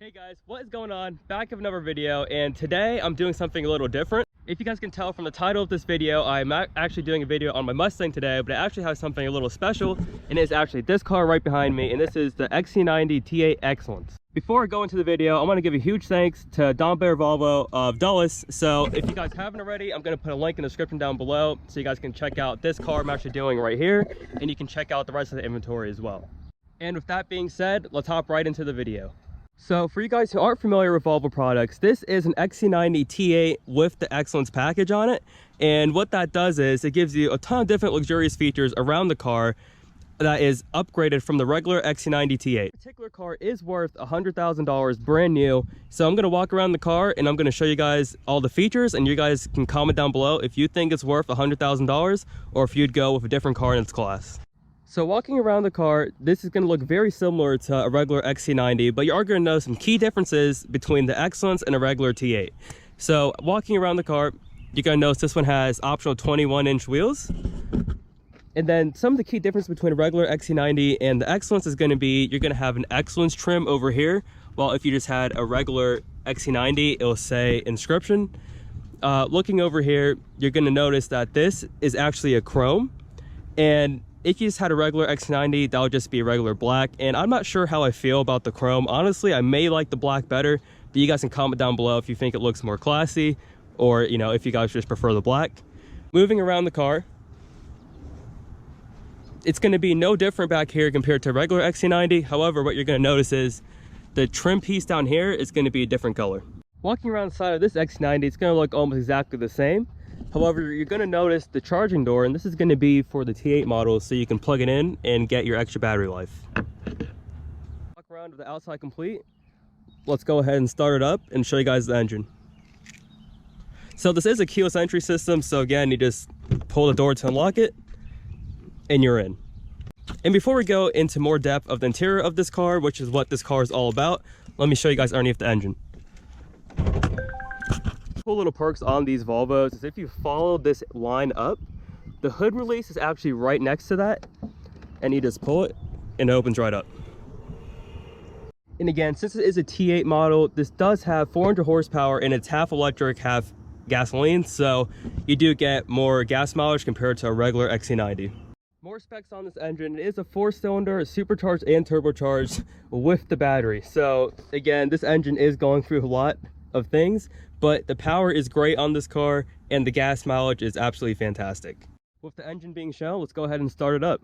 Hey guys, what is going on? Back with another video, and today I'm doing something a little different. If you guys can tell from the title of this video, I'm actually doing a video on my Mustang today, but it actually has something a little special, and it's actually this car right behind me, and this is the XC90 T8 Excellence. Before I go into the video, I want to give a huge thanks to Don Bear Volvo of Dulles. So if you guys haven't already, I'm going to put a link in the description down below so you guys can check out this car I'm actually doing right here, and you can check out the rest of the inventory as well. And with that being said, let's hop right into the video. So for you guys who aren't familiar with Volvo products, this is an XC90 T8 with the Excellence package on it. And what that does is it gives you a ton of different luxurious features around the car that is upgraded from the regular XC90 T8. This particular car is worth $100,000 brand new. So I'm going to walk around the car and I'm going to show you guys all the features, and you guys can comment down below if you think it's worth $100,000 or if you'd go with a different car in its class. So walking around the car, this is going to look very similar to a regular XC90, but you are going to know some key differences between the Excellence and a regular T8. So walking around the car, you're going to notice this one has optional 21-inch wheels. And then some of the key difference between a regular XC90 and the Excellence is going to be you're going to have an Excellence trim over here, while if you just had a regular XC90, it'll say Inscription. Looking over here, you're going to notice that this is actually a chrome, and if you just had a regular XC90, that would just be a regular black. And I'm not sure how I feel about the chrome. Honestly, I may like the black better, but you guys can comment down below if you think it looks more classy, or if you guys just prefer the black. Moving around the car, it's going to be no different back here compared to a regular XC90. However, what you're going to notice is the trim piece down here is going to be a different color. Walking around the side of this XC90, it's going to look almost exactly the same. However, you're going to notice the charging door, and this is going to be for the T8 model, so you can plug it in and get your extra battery life. Walk around with the outside complete. Let's go ahead and start it up and show you guys the engine. So this is a keyless entry system, so again, you just pull the door to unlock it, and you're in. And before we go into more depth of the interior of this car, which is what this car is all about, let me show you guys underneath the engine. Cool little perks on these Volvos is if you follow this line up, the hood release is actually right next to that, and you just pull it and it opens right up. And again, since it is a T8 model, this does have 400 horsepower and it's half electric, half gasoline, so you do get more gas mileage compared to a regular XC90. More specs on this engine. It is a 4-cylinder, supercharged and turbocharged with the battery. So again, this engine is going through a lot of things, but the power is great on this car and the gas mileage is absolutely fantastic. With the engine being shown, let's go ahead and start it up.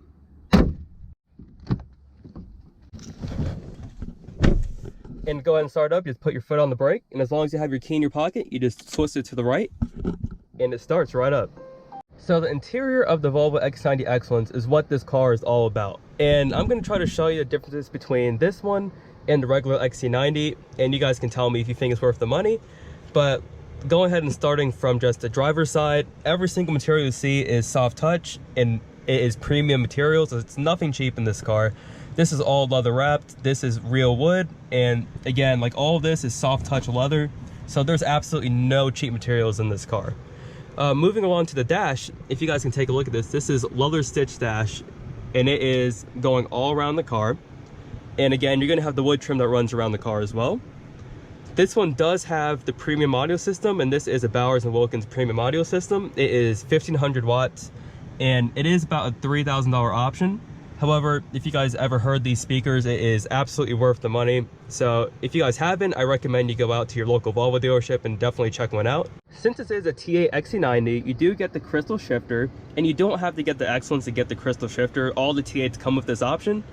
And go ahead and start it up, just put your foot on the brake, and as long as you have your key in your pocket, you just twist it to the right and it starts right up. So the interior of the Volvo XC90 Excellence is what this car is all about, and I'm going to try to show you the differences between this one and the regular XC90, and you guys can tell me if you think it's worth the money. But going ahead and starting from just the driver's side, every single material you see is soft touch, and it is premium materials. So it's nothing cheap in this car. This is all leather wrapped, this is real wood, and again, like all of this is soft touch leather, so there's absolutely no cheap materials in this car. Moving along to the dash, if you guys can take a look at this, this is leather stitch dash, and it is going all around the car. And again, you're going to have the wood trim that runs around the car as well. This one does have the premium audio system, and this is a Bowers & Wilkins premium audio system. It is 1500 watts, and it is about a $3,000 option. However, if you guys ever heard these speakers, it is absolutely worth the money. So if you guys haven't, I recommend you go out to your local Volvo dealership and definitely check one out. Since this is a T8 XC90, you do get the crystal shifter, and you don't have to get the Excellence to get the crystal shifter. All the T8s come with this option.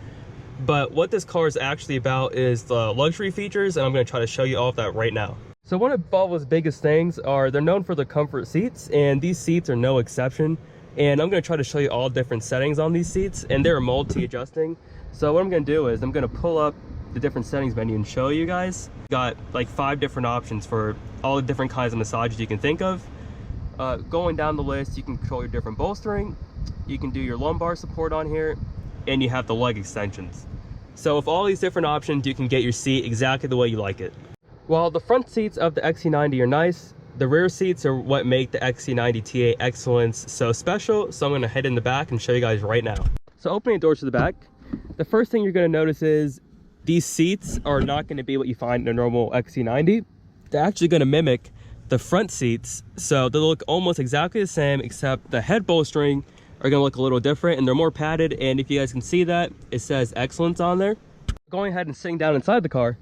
But what this car is actually about is the luxury features, and I'm going to try to show you all of that right now. So one of Volvo's biggest things are they're known for the comfort seats, and these seats are no exception. And I'm going to try to show you all different settings on these seats, and they're multi-adjusting. So what I'm going to do is I'm going to pull up the different settings menu and show you guys. Got like 5 different options for all the different kinds of massages you can think of. Going down the list, you can control your different bolstering, you can do your lumbar support on here, and you have the leg extensions. So with all these different options, you can get your seat exactly the way you like it. While the front seats of the XC90 are nice, the rear seats are what make the XC90 T8 Excellence so special. So I'm going to head in the back and show you guys right now. So opening the doors to the back, the first thing you're going to notice is these seats are not going to be what you find in a normal XC90. They're actually going to mimic the front seats, so they look almost exactly the same, except the head bolstering are going to look a little different, and they're more padded. And if you guys can see that, it says Excellence on there. Going ahead and sitting down inside the car,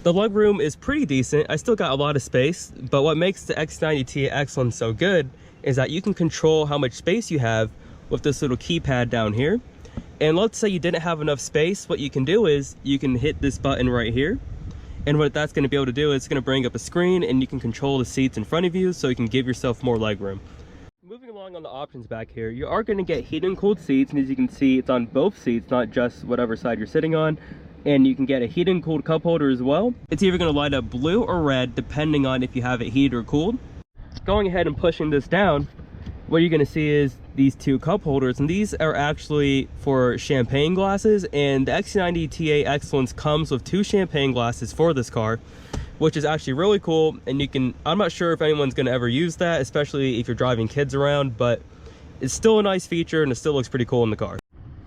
the legroom is pretty decent. I still got a lot of space, but what makes the XC90 TA Excellence so good is that you can control how much space you have with this little keypad down here. And let's say you didn't have enough space, what you can do is you can hit this button right here, and what that's going to be able to do is it's going to bring up a screen, and you can control the seats in front of you, so you can give yourself more legroom. Moving along on the options back here, you are going to get heated and cooled seats, and as you can see, it's on both seats, not just whatever side you're sitting on. And you can get a heated and cooled cup holder as well. It's either going to light up blue or red depending on if you have it heated or cooled. Going ahead and pushing this down, what you're going to see is these two cup holders, and these are actually for champagne glasses, and the XC90 TA Excellence comes with 2 champagne glasses for this car, which is actually really cool. And you can, I'm not sure if anyone's going to ever use that, especially if you're driving kids around, but it's still a nice feature and it still looks pretty cool in the car.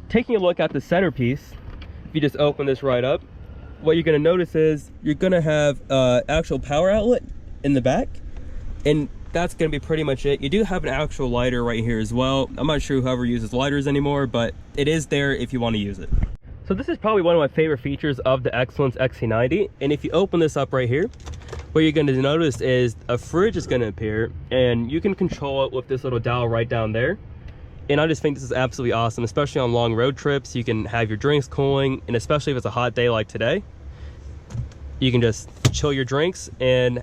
Taking a look at the centerpiece, you just open this right up, what you're going to notice is you're going to have actual power outlet in the back, and that's going to be pretty much it. You do have an actual lighter right here as well. I'm not sure whoever uses lighters anymore, but it is there if you want to use it. So this is probably one of my favorite features of the Excellence XC90, and if you open this up right here, what you're going to notice is a fridge is going to appear, and you can control it with this little dial right down there. And I just think this is absolutely awesome, especially on long road trips. You can have your drinks cooling, and especially if it's a hot day like today, you can just chill your drinks and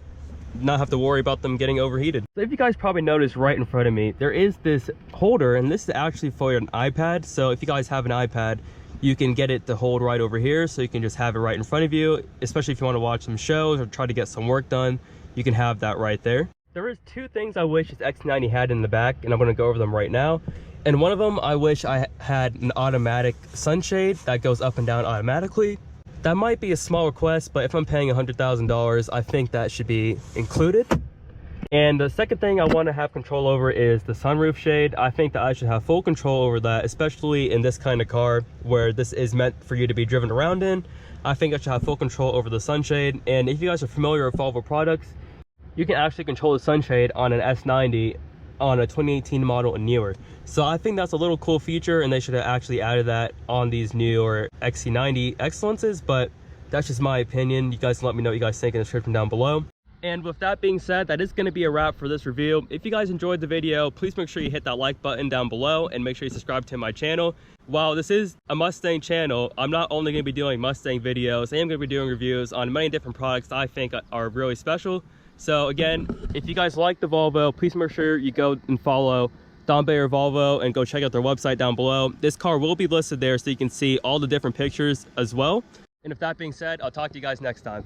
not have to worry about them getting overheated. So if you guys probably noticed right in front of me, there is this holder, and this is actually for an iPad. So if you guys have an iPad, you can get it to hold right over here, so you can just have it right in front of you, especially if you want to watch some shows or try to get some work done. You can have that right there. There is 2 things I wish this XC90 had in the back, and I'm going to go over them right now. And one of them, I wish I had an automatic sunshade that goes up and down automatically. That might be a small request, but if I'm paying $100,000, I think that should be included. And the second thing I want to have control over is the sunroof shade. I think that I should have full control over that, especially in this kind of car where this is meant for you to be driven around in. I think I should have full control over the sunshade. And if you guys are familiar with Volvo products, you can actually control the sunshade on an S90 on a 2018 model and newer. So I think that's a little cool feature, and they should have actually added that on these newer XC90 Excellences, but that's just my opinion. You guys can let me know what you guys think in the description down below. And with that being said, that is going to be a wrap for this review. If you guys enjoyed the video, please make sure you hit that like button down below, and make sure you subscribe to my channel. While this is a Mustang channel, I'm not only going to be doing Mustang videos, I am going to be doing reviews on many different products that I think are really special. So again, if you guys like the Volvo, please make sure you go and follow Don Bayer Volvo and go check out their website down below. This car will be listed there so you can see all the different pictures as well. And with that being said, I'll talk to you guys next time.